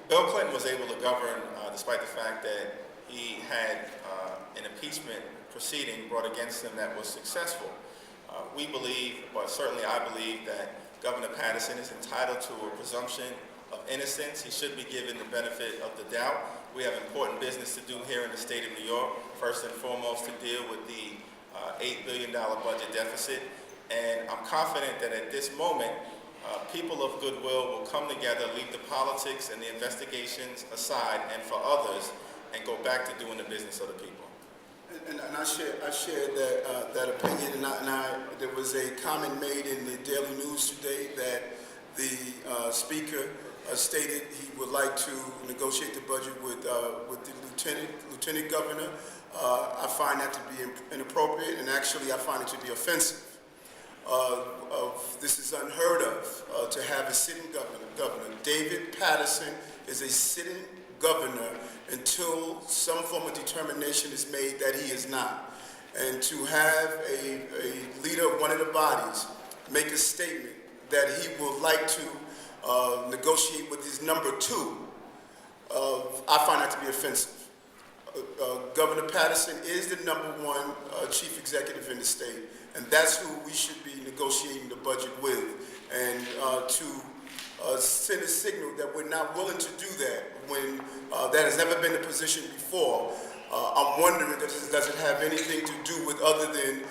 Bill Clinton was able to govern despite the fact that he had an impeachment proceeding brought against him that was successful. We believe, but certainly I believe, that Governor Paterson is entitled to a presumption of innocence. He should be given the benefit of the doubt. We have important business to do here in the state of New York, first and foremost to deal with the $8 billion budget deficit. And I'm confident that at this moment, people of goodwill will come together, leave the politics and the investigations aside, and for others, and go back to doing the business of the people. And I shared that opinion, there was a comment made in the Daily News today that the Speaker stated he would like to negotiate the budget with the Lieutenant Governor. I find that to be inappropriate, and actually I find it to be offensive. This is unheard of to have a sitting governor. David Paterson is a sitting governor until some form of determination is made that he is not. And to have a leader of one of the bodies make a statement that he would like to negotiate with his number two, I find that to be offensive. Governor Paterson is the number one chief executive in the state, and that's who we should be negotiating the budget with. And to send a signal that we're not willing to do that when that has never been the position before, I'm wondering if this doesn't have anything to do with other than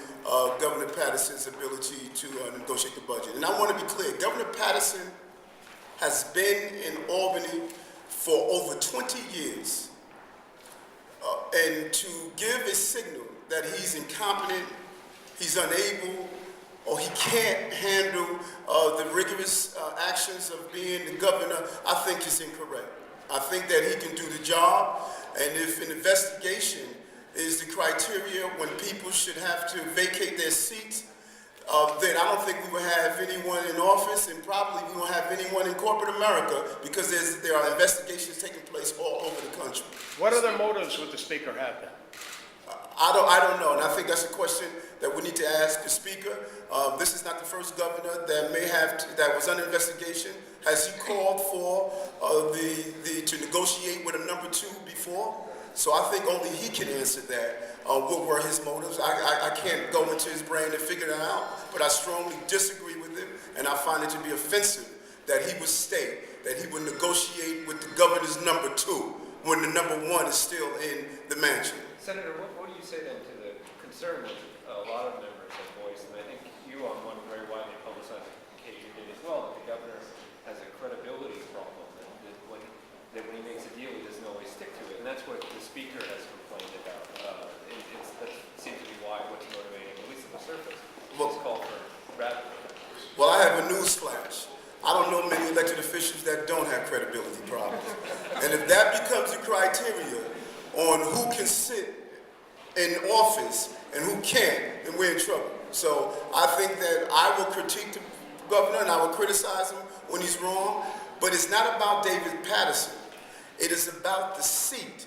Governor Paterson's ability to negotiate the budget. And I want to be clear, Governor Paterson has been in Albany for over 20 years. And to give a signal that he's incompetent, he's unable, or he can't handle the rigorous actions of being the governor, I think is incorrect. I think that he can do the job, and if an investigation is the criteria when people should have to vacate their seats, then I don't think we will have anyone in office, and probably we won't have anyone in corporate America, because there are investigations taking place all over the country. What other motives would the Speaker have then? I don't know, and I think that's a question that we need to ask the Speaker. This is not the first governor that that was under investigation. Has he called for to negotiate with a number two before? So I think only he can answer that. What were his motives? I can't go into his brain to figure that out, but I strongly disagree with him, and I find it to be offensive that he would state that he would negotiate with the governor's number two when the number one is still in the mansion. Senator, what do you say then to the concern that a lot of members have voiced, and I think you on one very widely publicized occasion did as well, that the governor has a credibility problem, that when he makes a deal, he doesn't always stick to it, and that's what the Speaker has complained about. That seems to be what's motivating, at least on the surface, this call for radical. Well, I have a news flash. I don't know many elected officials that don't have credibility problems. And if that becomes the criteria on who can sit in office and who can't, then we're in trouble. So I think that I will critique the governor and I will criticize him when he's wrong, but it's not about David Paterson. It is about the seat.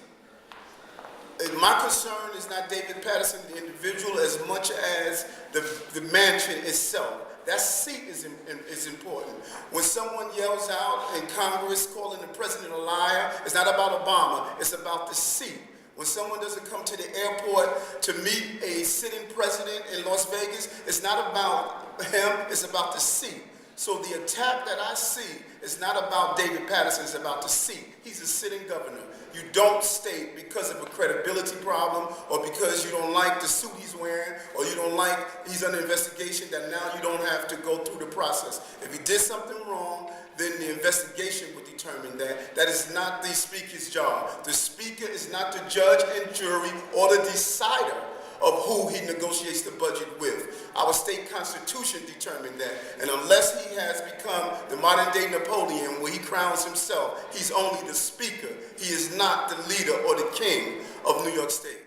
And my concern is not David Paterson, the individual, as much as the mansion itself. That seat is important. When someone yells out in Congress calling the president a liar, it's not about Obama, it's about the seat. When someone doesn't come to the airport to meet a sitting president in Las Vegas, it's not about him, it's about the seat. So the attack that I see is not about David Paterson, it's about the seat. He's a sitting governor. You don't state because of a credibility problem or because you don't like the suit he's wearing or you don't like he's under investigation that now you don't have to go through the process. If he did something wrong, then the investigation would determine that. That is not the Speaker's job. The Speaker is not the judge and jury or the decider of who he negotiates the budget with. Our state constitution determined that. And unless he has become the modern day Napoleon where he crowns himself, he's only the Speaker. He is not the leader or the king of New York State.